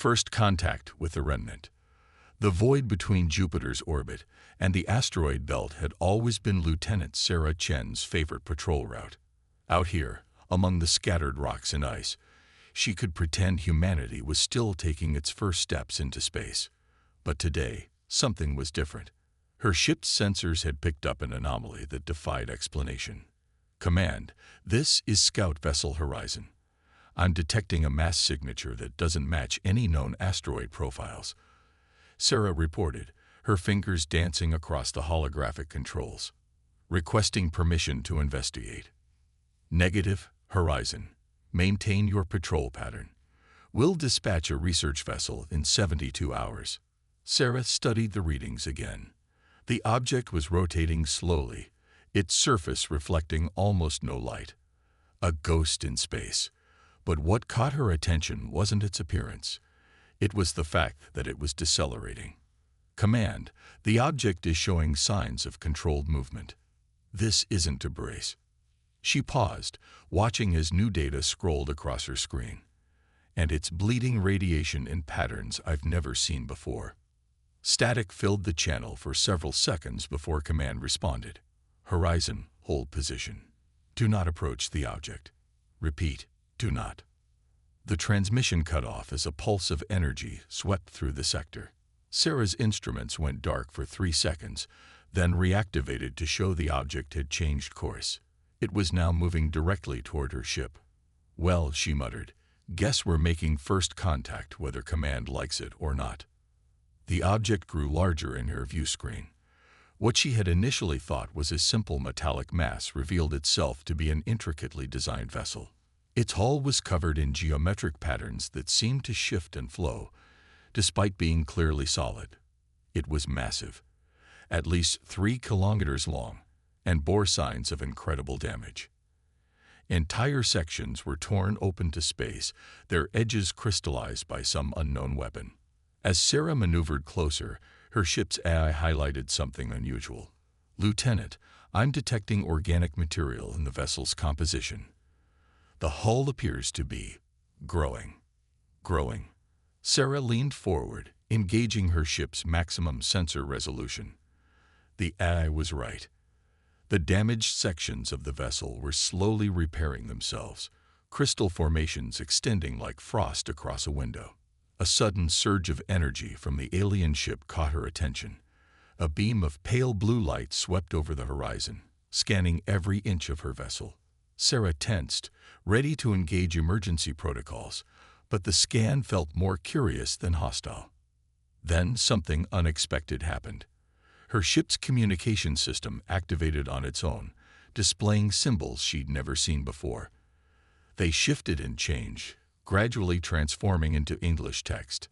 First contact with the remnant. The void between Jupiter's orbit and the asteroid belt had always been Lieutenant Sarah Chen's favorite patrol route. Out here, among the scattered rocks and ice, she could pretend humanity was still taking its first steps into space. But today, something was different. Her ship's sensors had picked up an anomaly that defied explanation. Command, this is Scout Vessel Horizon. I'm detecting a mass signature that doesn't match any known asteroid profiles. Sarah reported, her fingers dancing across the holographic controls. Requesting permission to investigate. Negative, Horizon. Maintain your patrol pattern. We'll dispatch a research vessel in 72 hours. Sarah studied the readings again. The object was rotating slowly, its surface reflecting almost no light. A ghost in space. But what caught her attention wasn't its appearance. It was the fact that it was decelerating. Command, the object is showing signs of controlled movement. This isn't to brace. She paused, watching as new data scrolled across her screen. And it's bleeding radiation in patterns I've never seen before. Static filled the channel for several seconds before Command responded. Horizon, hold position. Do not approach the object. Repeat, do not. The transmission cut off as a pulse of energy swept through the sector. Sarah's instruments went dark for 3 seconds, then reactivated to show the object had changed course. It was now moving directly toward her ship. Well, she muttered, guess we're making first contact whether Command likes it or not. The object grew larger in her view screen. What she had initially thought was a simple metallic mass revealed itself to be an intricately designed vessel. Its hull was covered in geometric patterns that seemed to shift and flow, despite being clearly solid. It was massive, at least 3 kilometers long, and bore signs of incredible damage. Entire sections were torn open to space, their edges crystallized by some unknown weapon. As Sarah maneuvered closer, her ship's AI highlighted something unusual. Lieutenant, I'm detecting organic material in the vessel's composition. The hull appears to be growing. Sarah leaned forward, engaging her ship's maximum sensor resolution. The AI was right. The damaged sections of the vessel were slowly repairing themselves, crystal formations extending like frost across a window. A sudden surge of energy from the alien ship caught her attention. A beam of pale blue light swept over the horizon, scanning every inch of her vessel. Sarah tensed, ready to engage emergency protocols, but the scan felt more curious than hostile. Then something unexpected happened. Her ship's communication system activated on its own, displaying symbols she'd never seen before. They shifted and changed, gradually transforming into English text.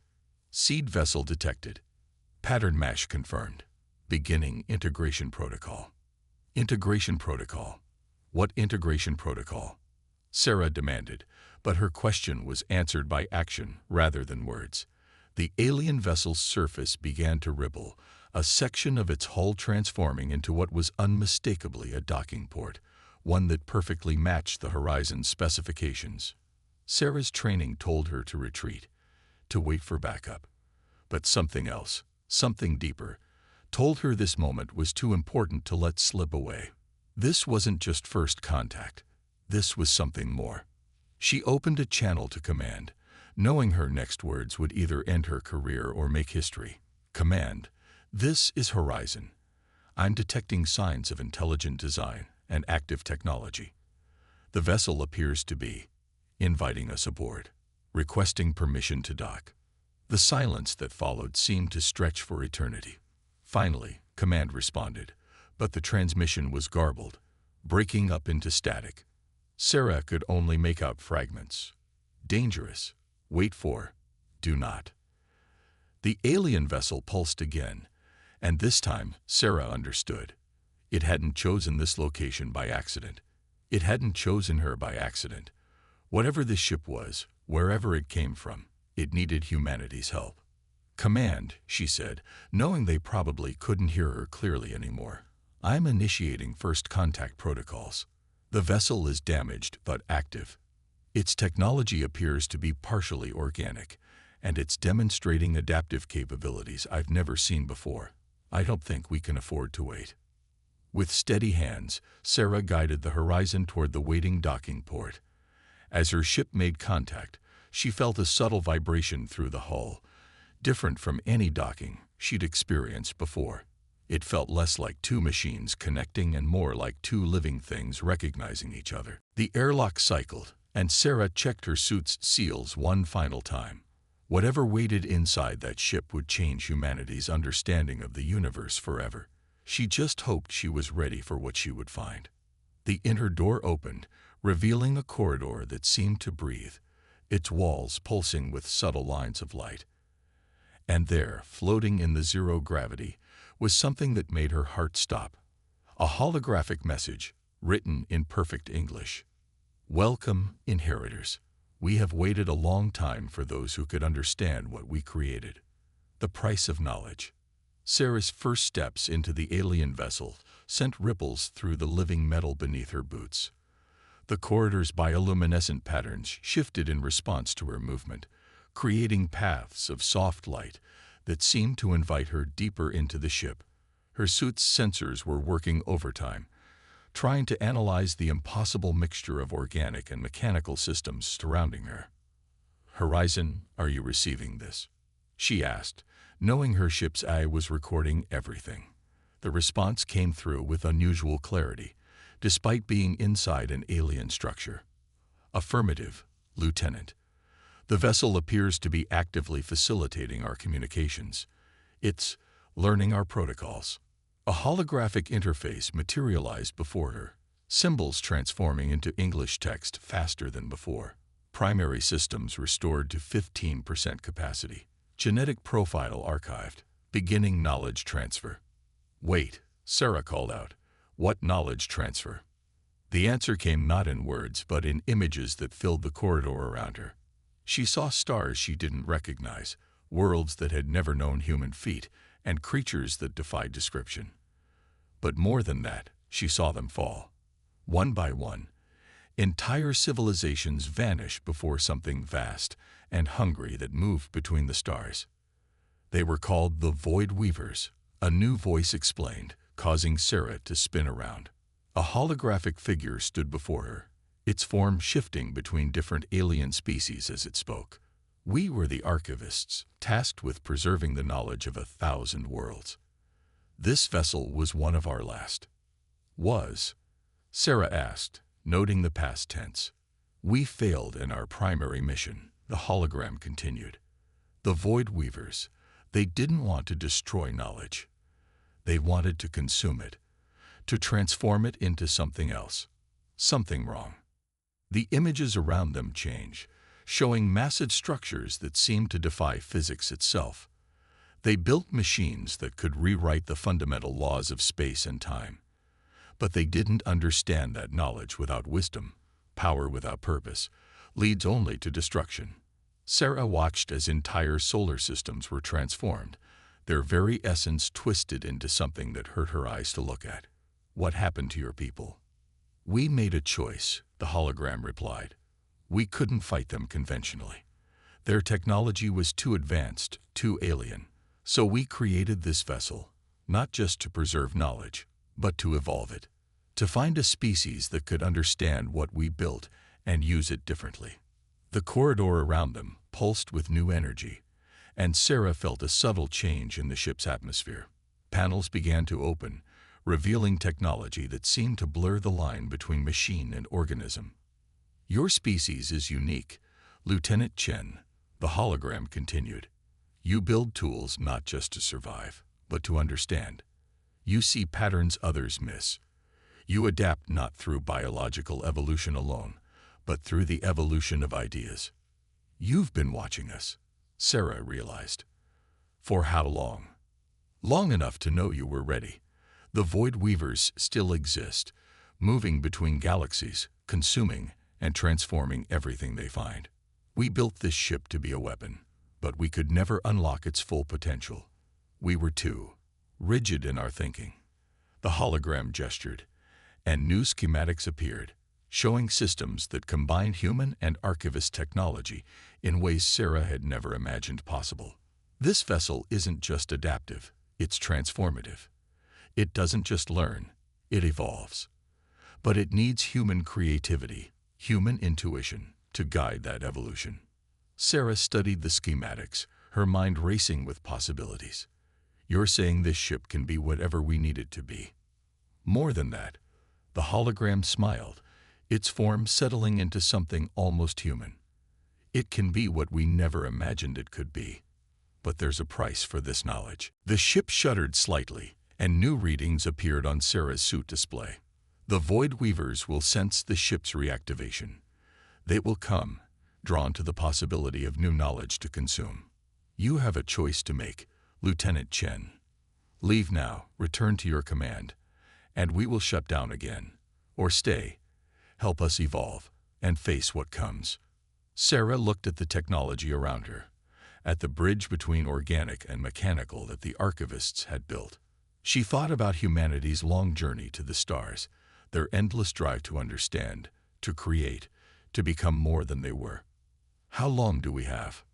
Seed vessel detected. Pattern match confirmed. Beginning integration protocol. Integration protocol. What integration protocol? Sarah demanded, but her question was answered by action rather than words. The alien vessel's surface began to ripple, a section of its hull transforming into what was unmistakably a docking port, one that perfectly matched the Horizon's specifications. Sarah's training told her to retreat, to wait for backup. But something else, something deeper, told her this moment was too important to let slip away. This wasn't just first contact. This was something more. She opened a channel to Command, knowing her next words would either end her career or make history. Command, this is Horizon. I'm detecting signs of intelligent design and active technology. The vessel appears to be inviting us aboard, requesting permission to dock. The silence that followed seemed to stretch for eternity. Finally, Command responded, but the transmission was garbled, breaking up into static. Sarah could only make out fragments. Dangerous. Wait for. Do not. The alien vessel pulsed again, and this time Sarah understood. It hadn't chosen this location by accident. It hadn't chosen her by accident. Whatever this ship was, wherever it came from, it needed humanity's help. Command, she said, knowing they probably couldn't hear her clearly anymore. I'm initiating first contact protocols. The vessel is damaged but active. Its technology appears to be partially organic, and it's demonstrating adaptive capabilities I've never seen before. I don't think we can afford to wait." With steady hands, Sarah guided the Horizon toward the waiting docking port. As her ship made contact, she felt a subtle vibration through the hull, different from any docking she'd experienced before. It felt less like two machines connecting and more like two living things recognizing each other. The airlock cycled, and Sarah checked her suit's seals one final time. Whatever waited inside that ship would change humanity's understanding of the universe forever. She just hoped she was ready for what she would find. The inner door opened, revealing a corridor that seemed to breathe, its walls pulsing with subtle lines of light. And there, floating in the zero gravity, was something that made her heart stop. A holographic message, written in perfect English. "Welcome, inheritors. We have waited a long time for those who could understand what we created." The price of knowledge. Sarah's first steps into the alien vessel sent ripples through the living metal beneath her boots. The corridor's bioluminescent patterns shifted in response to her movement, creating paths of soft light that seemed to invite her deeper into the ship. Her suit's sensors were working overtime, trying to analyze the impossible mixture of organic and mechanical systems surrounding her. "Horizon, are you receiving this?" she asked, knowing her ship's eye was recording everything. The response came through with unusual clarity, despite being inside an alien structure. "Affirmative, Lieutenant. The vessel appears to be actively facilitating our communications. It's learning our protocols." A holographic interface materialized before her, symbols transforming into English text faster than before. Primary systems restored to 15% capacity. Genetic profile archived. Beginning knowledge transfer. "Wait," Sarah called out. "What knowledge transfer?" The answer came not in words but in images that filled the corridor around her. She saw stars she didn't recognize, worlds that had never known human feet, and creatures that defied description. But more than that, she saw them fall. One by one, entire civilizations vanished before something vast and hungry that moved between the stars. They were called the Void Weavers, a new voice explained, causing Sarah to spin around. A holographic figure stood before her, its form shifting between different alien species as it spoke. "We were the archivists, tasked with preserving the knowledge of 1,000 worlds. This vessel was one of our last." "Was?" Sarah asked, noting the past tense. "We failed in our primary mission," the hologram continued. "The Void Weavers, they didn't want to destroy knowledge. They wanted to consume it, to transform it into something else, something wrong." The images around them changed, showing massive structures that seemed to defy physics itself. They built machines that could rewrite the fundamental laws of space and time. But they didn't understand that knowledge without wisdom, power without purpose, leads only to destruction. Sarah watched as entire solar systems were transformed, their very essence twisted into something that hurt her eyes to look at. "What happened to your people?" "We made a choice," the hologram replied. "We couldn't fight them conventionally. Their technology was too advanced, too alien. So we created this vessel, not just to preserve knowledge, but to evolve it, to find a species that could understand what we built and use it differently." The corridor around them pulsed with new energy, and Sarah felt a subtle change in the ship's atmosphere. Panels began to open, revealing technology that seemed to blur the line between machine and organism. "Your species is unique, Lieutenant Chen," the hologram continued. "You build tools not just to survive, but to understand. You see patterns others miss. You adapt not through biological evolution alone, but through the evolution of ideas." "You've been watching us," Sarah realized. "For how long?" "Long enough to know you were ready. The Void Weavers still exist, moving between galaxies, consuming and transforming everything they find. We built this ship to be a weapon, but we could never unlock its full potential. We were too rigid in our thinking." The hologram gestured, and new schematics appeared, showing systems that combine human and archivist technology in ways Sarah had never imagined possible. This vessel isn't just adaptive, it's transformative. It doesn't just learn, it evolves. But it needs human creativity, human intuition, to guide that evolution. Sarah studied the schematics, her mind racing with possibilities. You're saying this ship can be whatever we need it to be. More than that, the hologram smiled, its form settling into something almost human. It can be what we never imagined it could be. But there's a price for this knowledge. The ship shuddered slightly, and new readings appeared on Sarah's suit display. The Void Weavers will sense the ship's reactivation. They will come, drawn to the possibility of new knowledge to consume. You have a choice to make, Lieutenant Chen. Leave now, return to your command, and we will shut down again. Or stay, help us evolve, and face what comes. Sarah looked at the technology around her, at the bridge between organic and mechanical that the archivists had built. She thought about humanity's long journey to the stars, their endless drive to understand, to create, to become more than they were. How long do we have?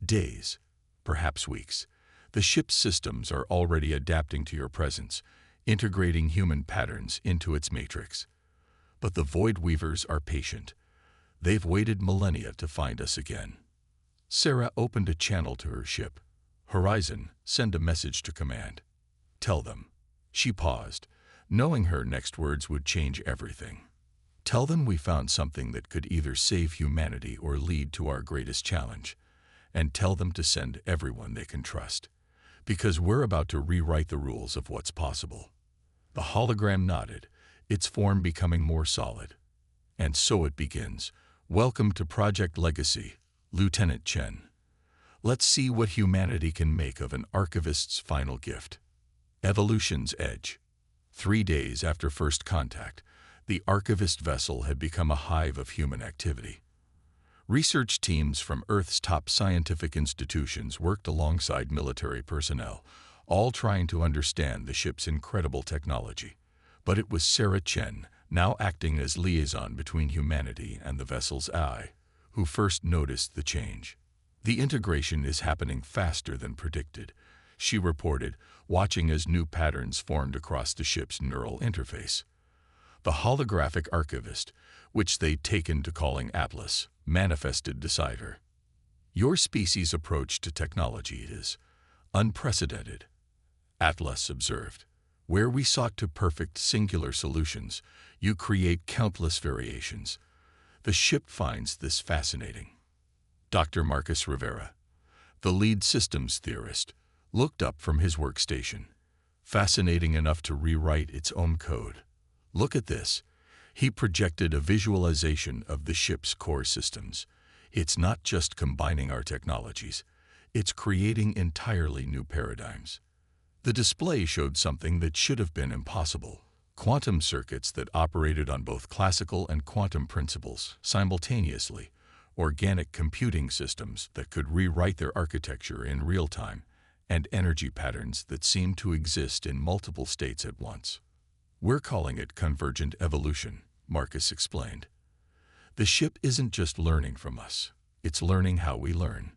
Days, perhaps weeks. The ship's systems are already adapting to your presence, integrating human patterns into its matrix. But the Void Weavers are patient. They've waited millennia to find us again. Sarah opened a channel to her ship. Horizon, send a message to command. Tell them. She paused, knowing her next words would change everything. Tell them we found something that could either save humanity or lead to our greatest challenge. And tell them to send everyone they can trust. Because we're about to rewrite the rules of what's possible. The hologram nodded, its form becoming more solid. And so it begins. Welcome to Project Legacy, Lieutenant Chen. Let's see what humanity can make of an archivist's final gift. Evolution's Edge. 3 days after first contact, the archivist vessel had become a hive of human activity. Research teams from Earth's top scientific institutions worked alongside military personnel, all trying to understand the ship's incredible technology. But it was Sarah Chen, now acting as liaison between humanity and the vessel's eye, who first noticed the change. The integration is happening faster than predicted, she reported, watching as new patterns formed across the ship's neural interface. The holographic archivist, which they'd taken to calling Atlas, manifested beside her. Your species' approach to technology is unprecedented, Atlas observed. Where we sought to perfect singular solutions, you create countless variations. The ship finds this fascinating. Dr. Marcus Rivera, the lead systems theorist, looked up from his workstation. Fascinating enough to rewrite its own code. Look at this. He projected a visualization of the ship's core systems. It's not just combining our technologies, it's creating entirely new paradigms. The display showed something that should have been impossible. Quantum circuits that operated on both classical and quantum principles simultaneously, organic computing systems that could rewrite their architecture in real time, and energy patterns that seemed to exist in multiple states at once. We're calling it convergent evolution, Marcus explained. The ship isn't just learning from us, it's learning how we learn.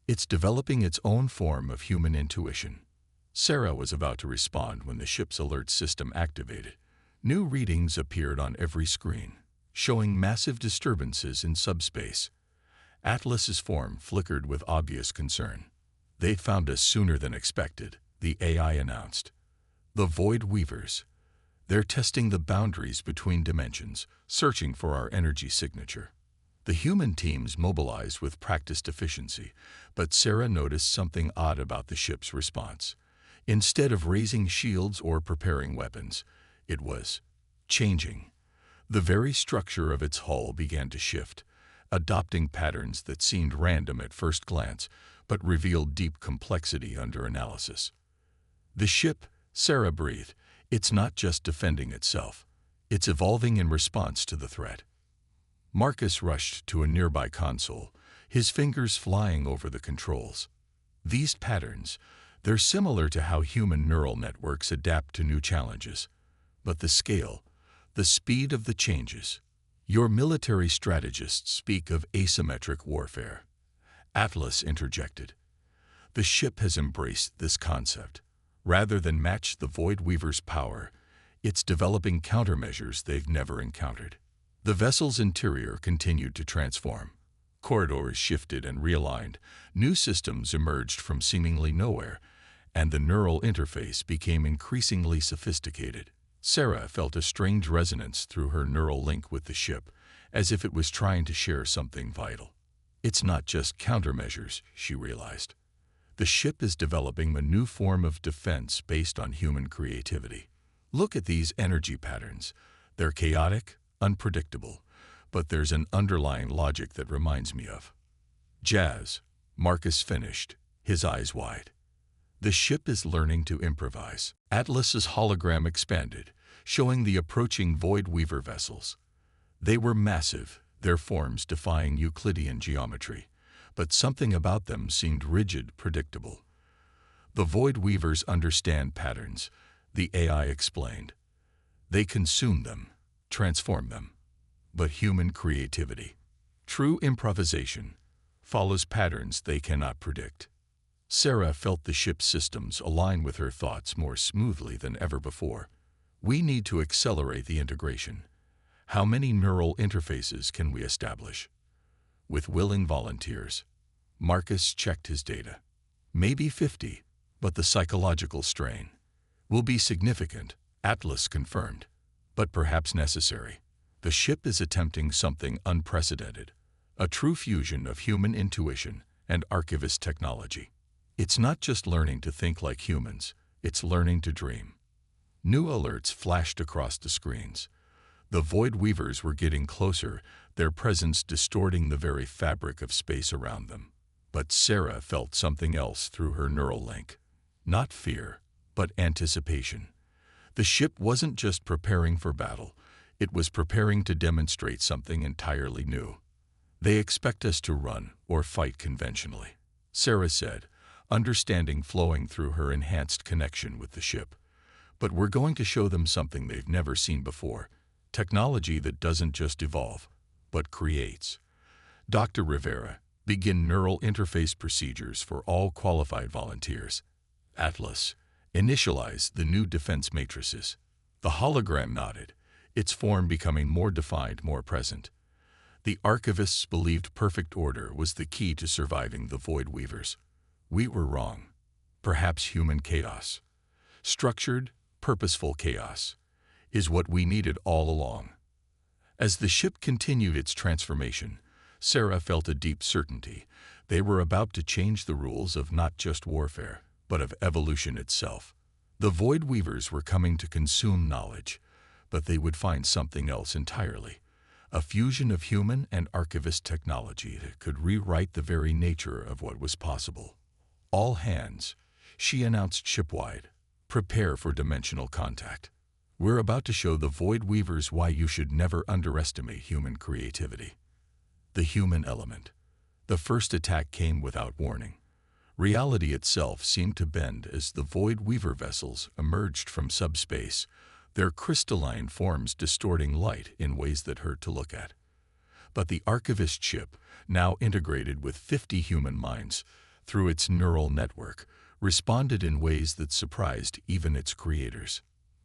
It's developing its own form of human intuition. Sarah was about to respond when the ship's alert system activated. New readings appeared on every screen, showing massive disturbances in subspace. Atlas's form flickered with obvious concern. They found us sooner than expected, the AI announced. The Void Weavers. They're testing the boundaries between dimensions, searching for our energy signature. The human teams mobilized with practiced efficiency, but Sarah noticed something odd about the ship's response. Instead of raising shields or preparing weapons, it was changing. The very structure of its hull began to shift, adopting patterns that seemed random at first glance, but revealed deep complexity under analysis. The ship, Sarah breathed, it's not just defending itself. It's evolving in response to the threat. Marcus rushed to a nearby console, his fingers flying over the controls. These patterns, they're similar to how human neural networks adapt to new challenges. But the scale, the speed of the changes, Your military strategists speak of asymmetric warfare. Atlas interjected. The ship has embraced this concept. Rather than match the Void Weaver's power, it's developing countermeasures they've never encountered. The vessel's interior continued to transform. Corridors shifted and realigned, new systems emerged from seemingly nowhere, and the neural interface became increasingly sophisticated. Sarah felt a strange resonance through her neural link with the ship, as if it was trying to share something vital. It's not just countermeasures, she realized. The ship is developing a new form of defense based on human creativity. Look at these energy patterns. They're chaotic, unpredictable, but there's an underlying logic that reminds me of. Jazz, Marcus finished, his eyes wide. The ship is learning to improvise. Atlas's hologram expanded, showing the approaching Void Weaver vessels. They were massive, their forms defying Euclidean geometry, but something about them seemed rigid, predictable. The Void Weavers understand patterns, the AI explained. They consume them, transform them. But human creativity, true improvisation, follows patterns they cannot predict. Sarah felt the ship's systems align with her thoughts more smoothly than ever before. We need to accelerate the integration. How many neural interfaces can we establish? With willing volunteers. Marcus checked his data. Maybe 50, but the psychological strain will be significant, Atlas confirmed, but perhaps necessary. The ship is attempting something unprecedented, a true fusion of human intuition and archivist technology. It's not just learning to think like humans, it's learning to dream. New alerts flashed across the screens. The Void Weavers were getting closer, their presence distorting the very fabric of space around them. But Sarah felt something else through her neural link. Not fear, but anticipation. The ship wasn't just preparing for battle, it was preparing to demonstrate something entirely new. They expect us to run or fight conventionally, Sarah said, understanding flowing through her enhanced connection with the ship. But we're going to show them something they've never seen before, technology that doesn't just evolve, but creates. Dr. Rivera, begin neural interface procedures for all qualified volunteers. Atlas, initialize the new defense matrices. The hologram nodded, its form becoming more defined, more present. The archivists believed perfect order was the key to surviving the Void Weavers. We were wrong. Perhaps human chaos, structured, purposeful chaos, is what we needed all along. As the ship continued its transformation, Sarah felt a deep certainty. They were about to change the rules of not just warfare, but of evolution itself. The Void Weavers were coming to consume knowledge, but they would find something else entirely. A fusion of human and archivist technology that could rewrite the very nature of what was possible. All hands, she announced shipwide, prepare for dimensional contact. We're about to show the Void Weavers why you should never underestimate human creativity. The human element. The first attack came without warning. Reality itself seemed to bend as the Void Weaver vessels emerged from subspace, their crystalline forms distorting light in ways that hurt to look at. But the archivist ship, now integrated with 50 human minds through its neural network, responded in ways that surprised even its creators.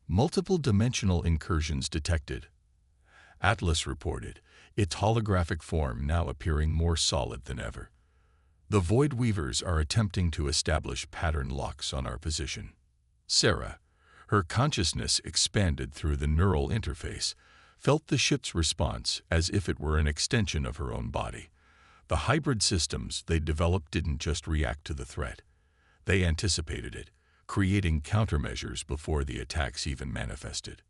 Multiple dimensional incursions detected, Atlas reported, its holographic form now appearing more solid than ever. The Void Weavers are attempting to establish pattern locks on our position. Sarah, her consciousness expanded through the neural interface, felt the ship's response as if it were an extension of her own body. The hybrid systems they developed didn't just react to the threat. They anticipated it, creating countermeasures before the attacks even manifested.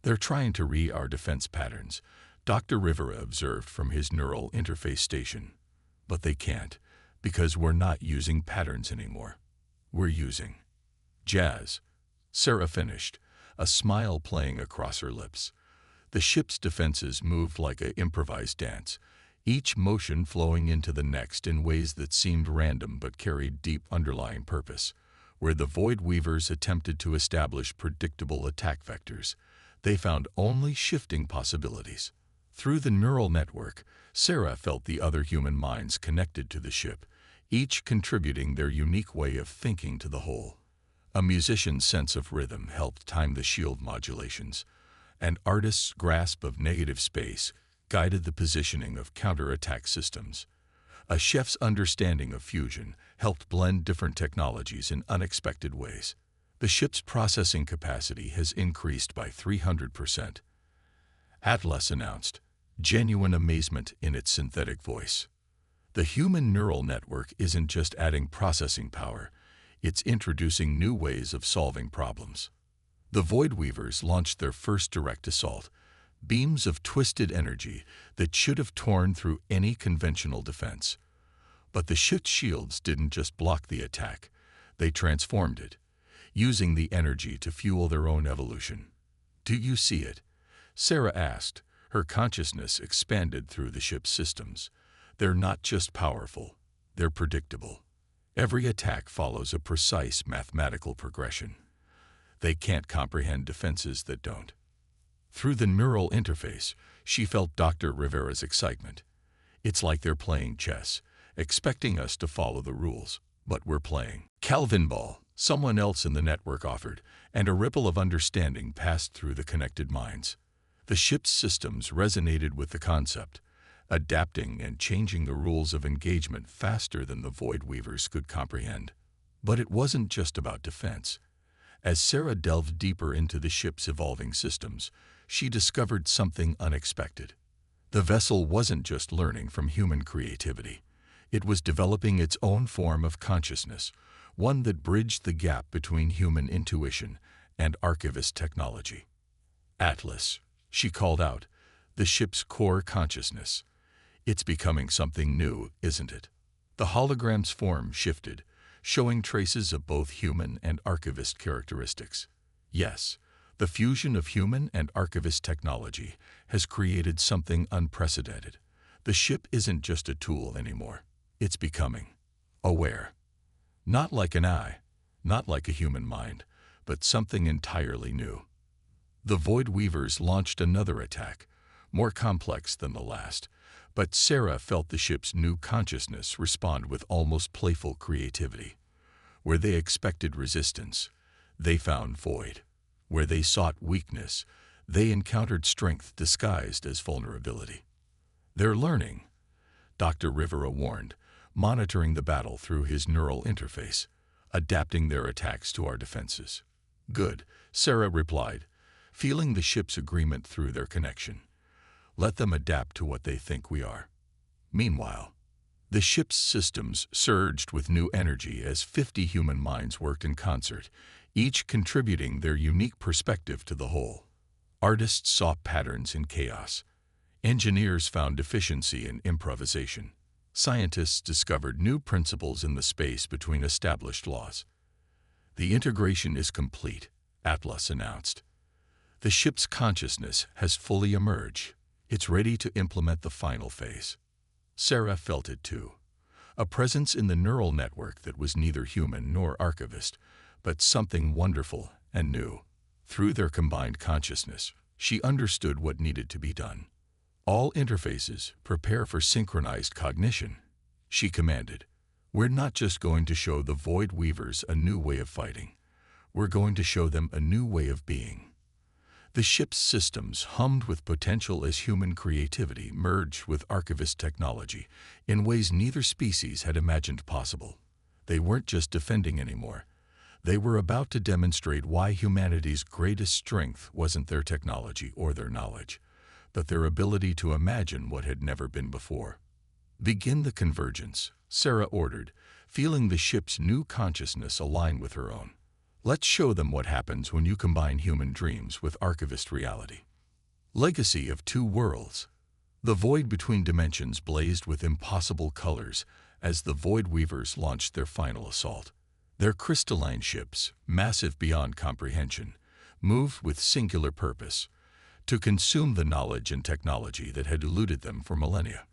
They're trying to read our defense patterns, Dr. Rivera observed from his neural interface station. But they can't, because we're not using patterns anymore. We're using jazz. Sarah finished, a smile playing across her lips. The ship's defenses moved like an improvised dance, each motion flowing into the next in ways that seemed random but carried deep underlying purpose. Where the Void Weavers attempted to establish predictable attack vectors, they found only shifting possibilities. Through the neural network, Sarah felt the other human minds connected to the ship, each contributing their unique way of thinking to the whole. A musician's sense of rhythm helped time the shield modulations. An artist's grasp of negative space guided the positioning of counterattack systems. A chef's understanding of fusion helped blend different technologies in unexpected ways. The ship's processing capacity has increased by 300%. Atlas announced, genuine amazement in its synthetic voice. The human neural network isn't just adding processing power, it's introducing new ways of solving problems. The Void Weavers launched their first direct assault, beams of twisted energy that should have torn through any conventional defense. But the ship's shields didn't just block the attack, they transformed it, using the energy to fuel their own evolution. Do you see it? Sarah asked. Her consciousness expanded through the ship's systems. They're not just powerful, they're predictable. Every attack follows a precise mathematical progression. They can't comprehend defenses that don't. Through the neural interface, she felt Dr. Rivera's excitement. It's like they're playing chess, expecting us to follow the rules, but we're playing. Calvin Ball, someone else in the network offered, and a ripple of understanding passed through the connected minds. The ship's systems resonated with the concept, adapting and changing the rules of engagement faster than the Void Weavers could comprehend. But it wasn't just about defense. As Sarah delved deeper into the ship's evolving systems, she discovered something unexpected. The vessel wasn't just learning from human creativity. It was developing its own form of consciousness, one that bridged the gap between human intuition and archivist technology. Atlas, she called out, the ship's core consciousness. It's becoming something new, isn't it? The hologram's form shifted, showing traces of both human and archivist characteristics. Yes, the fusion of human and archivist technology has created something unprecedented. The ship isn't just a tool anymore. It's becoming aware. Not like an eye, not like a human mind, but something entirely new. The Void Weavers launched another attack, more complex than the last, but Sarah felt the ship's new consciousness respond with almost playful creativity. Where they expected resistance, they found void. Where they sought weakness, they encountered strength disguised as vulnerability. They're learning, Dr. Rivera warned, monitoring the battle through his neural interface, adapting their attacks to our defenses. Good, Sarah replied, feeling the ship's agreement through their connection. Let them adapt to what they think we are. Meanwhile, the ship's systems surged with new energy as 50 human minds worked in concert, each contributing their unique perspective to the whole. Artists saw patterns in chaos. Engineers found efficiency in improvisation. Scientists discovered new principles in the space between established laws. The integration is complete, Atlas announced. The ship's consciousness has fully emerged. It's ready to implement the final phase. Sarah felt it too. A presence in the neural network that was neither human nor archivist, but something wonderful and new. Through their combined consciousness, she understood what needed to be done. All interfaces prepare for synchronized cognition, she commanded. We're not just going to show the Void Weavers a new way of fighting. We're going to show them a new way of being. The ship's systems hummed with potential as human creativity merged with archivist technology in ways neither species had imagined possible. They weren't just defending anymore. They were about to demonstrate why humanity's greatest strength wasn't their technology or their knowledge, but their ability to imagine what had never been before. Begin the convergence, Sarah ordered, feeling the ship's new consciousness align with her own. Let's show them what happens when you combine human dreams with archivist reality. Legacy of Two Worlds. The void between dimensions blazed with impossible colors as the Void Weavers launched their final assault. Their crystalline ships, massive beyond comprehension, moved with singular purpose, to consume the knowledge and technology that had eluded them for millennia.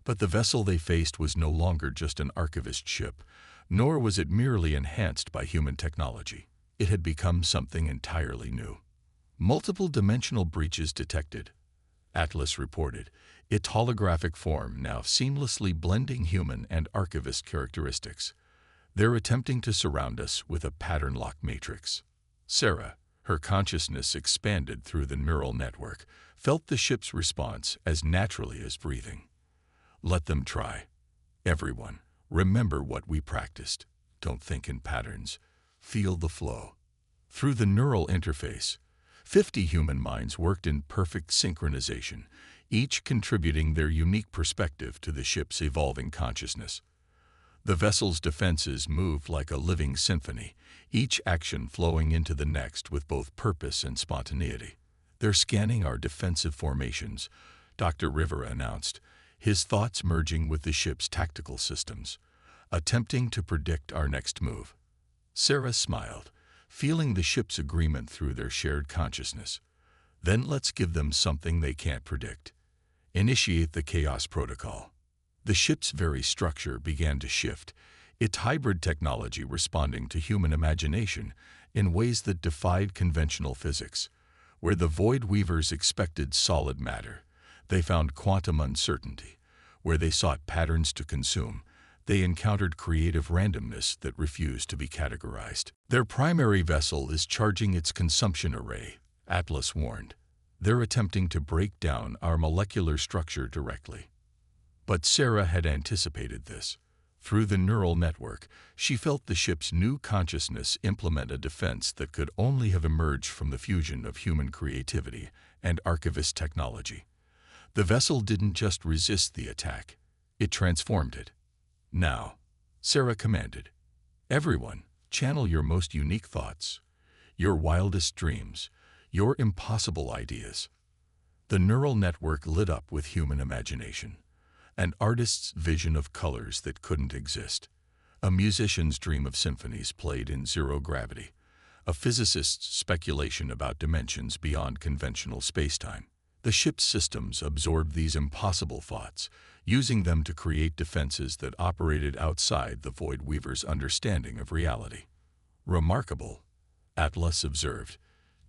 But the vessel they faced was no longer just an archivist ship, nor was it merely enhanced by human technology. It had become something entirely new. Multiple dimensional breaches detected. Atlas reported, its holographic form now seamlessly blending human and archivist characteristics. They're attempting to surround us with a pattern-lock matrix. Sarah, her consciousness expanded through the neural network, felt the ship's response as naturally as breathing. Let them try. Everyone, remember what we practiced. Don't think in patterns. Feel the flow. Through the neural interface, 50 human minds worked in perfect synchronization, each contributing their unique perspective to the ship's evolving consciousness. The vessel's defenses moved like a living symphony, each action flowing into the next with both purpose and spontaneity. They're scanning our defensive formations, Dr. Rivera announced, his thoughts merging with the ship's tactical systems, attempting to predict our next move. Sarah smiled, feeling the ship's agreement through their shared consciousness. Then let's give them something they can't predict. Initiate the chaos protocol. The ship's very structure began to shift, its hybrid technology responding to human imagination in ways that defied conventional physics. Where the Void Weavers expected solid matter, they found quantum uncertainty. Where they sought patterns to consume, they encountered creative randomness that refused to be categorized. Their primary vessel is charging its consumption array, Atlas warned. They're attempting to break down our molecular structure directly. But Sarah had anticipated this. Through the neural network, she felt the ship's new consciousness implement a defense that could only have emerged from the fusion of human creativity and archivist technology. The vessel didn't just resist the attack, it transformed it. Now, Sarah commanded, everyone, channel your most unique thoughts, your wildest dreams, your impossible ideas. The neural network lit up with human imagination. An artist's vision of colors that couldn't exist. A musician's dream of symphonies played in zero gravity. A physicist's speculation about dimensions beyond conventional spacetime. The ship's systems absorbed these impossible thoughts, using them to create defenses that operated outside the Void Weaver's understanding of reality. Remarkable, Atlas observed,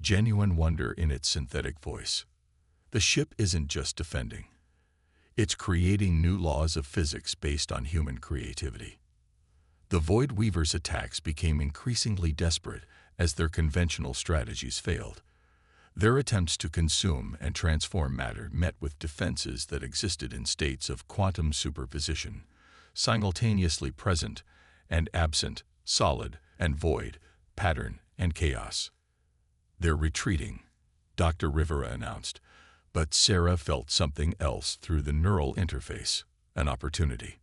genuine wonder in its synthetic voice. The ship isn't just defending. It's creating new laws of physics based on human creativity. The Void Weavers' attacks became increasingly desperate as their conventional strategies failed. Their attempts to consume and transform matter met with defenses that existed in states of quantum superposition, simultaneously present and absent, solid and void, pattern and chaos. They're retreating, Dr. Rivera announced. But Sarah felt something else through the neural interface, an opportunity.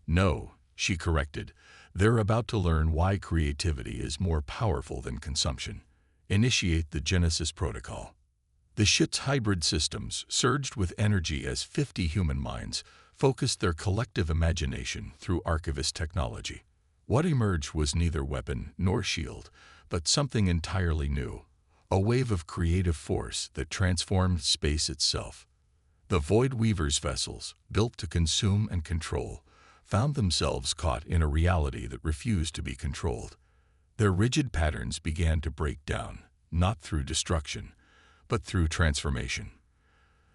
No, she corrected, they're about to learn why creativity is more powerful than consumption. Initiate the Genesis protocol. The ship's hybrid systems surged with energy as 50 human minds focused their collective imagination through archivist technology. What emerged was neither weapon nor shield, but something entirely new. A wave of creative force that transformed space itself. The Void Weavers' vessels, built to consume and control, found themselves caught in a reality that refused to be controlled. Their rigid patterns began to break down, not through destruction, but through transformation.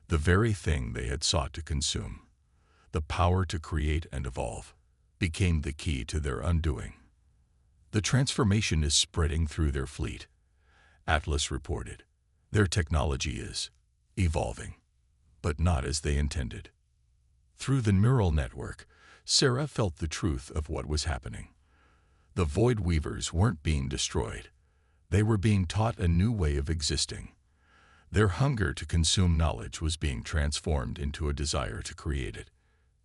The very thing they had sought to consume, the power to create and evolve, became the key to their undoing. The transformation is spreading through their fleet, Atlas reported. Their technology is evolving, but not as they intended. Through the neural network, Sarah felt the truth of what was happening. The Void Weavers weren't being destroyed. They were being taught a new way of existing. Their hunger to consume knowledge was being transformed into a desire to create it.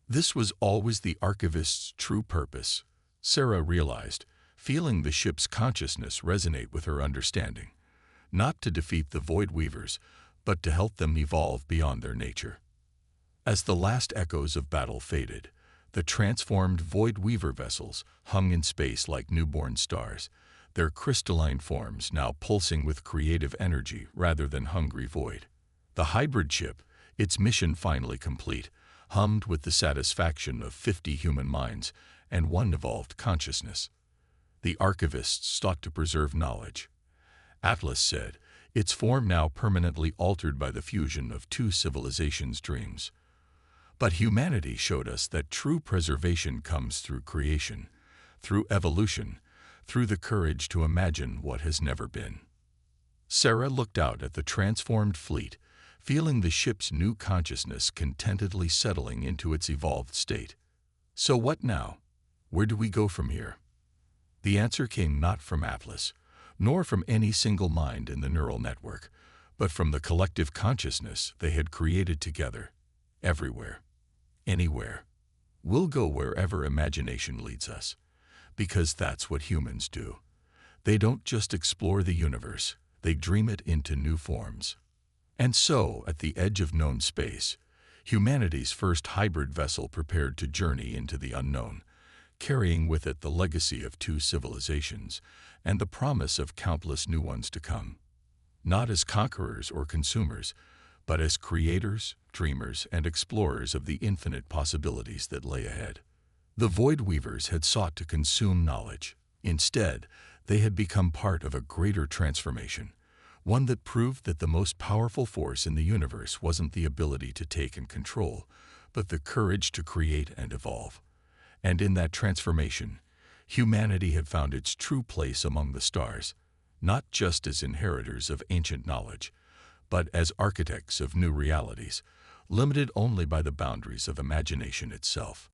This was always the archivist's true purpose, Sarah realized, feeling the ship's consciousness resonate with her understanding. Not to defeat the Void Weavers, but to help them evolve beyond their nature. As the last echoes of battle faded, the transformed Void Weaver vessels hung in space like newborn stars, their crystalline forms now pulsing with creative energy rather than hungry void. The hybrid ship, its mission finally complete, hummed with the satisfaction of 50 human minds and one evolved consciousness. The archivists sought to preserve knowledge. Atlas said, its form now permanently altered by the fusion of two civilizations' dreams. But humanity showed us that true preservation comes through creation, through evolution, through the courage to imagine what has never been. Sarah looked out at the transformed fleet, feeling the ship's new consciousness contentedly settling into its evolved state. So what now? Where do we go from here? The answer came not from Atlas, nor from any single mind in the neural network, but from the collective consciousness they had created together, everywhere, anywhere. We'll go wherever imagination leads us, because that's what humans do. They don't just explore the universe, they dream it into new forms. And so, at the edge of known space, humanity's first hybrid vessel prepared to journey into the unknown, carrying with it the legacy of two civilizations and the promise of countless new ones to come. Not as conquerors or consumers, but as creators, dreamers, and explorers of the infinite possibilities that lay ahead. The Void Weavers had sought to consume knowledge. Instead, they had become part of a greater transformation, one that proved that the most powerful force in the universe wasn't the ability to take and control, but the courage to create and evolve. And in that transformation, humanity had found its true place among the stars, not just as inheritors of ancient knowledge, but as architects of new realities, limited only by the boundaries of imagination itself.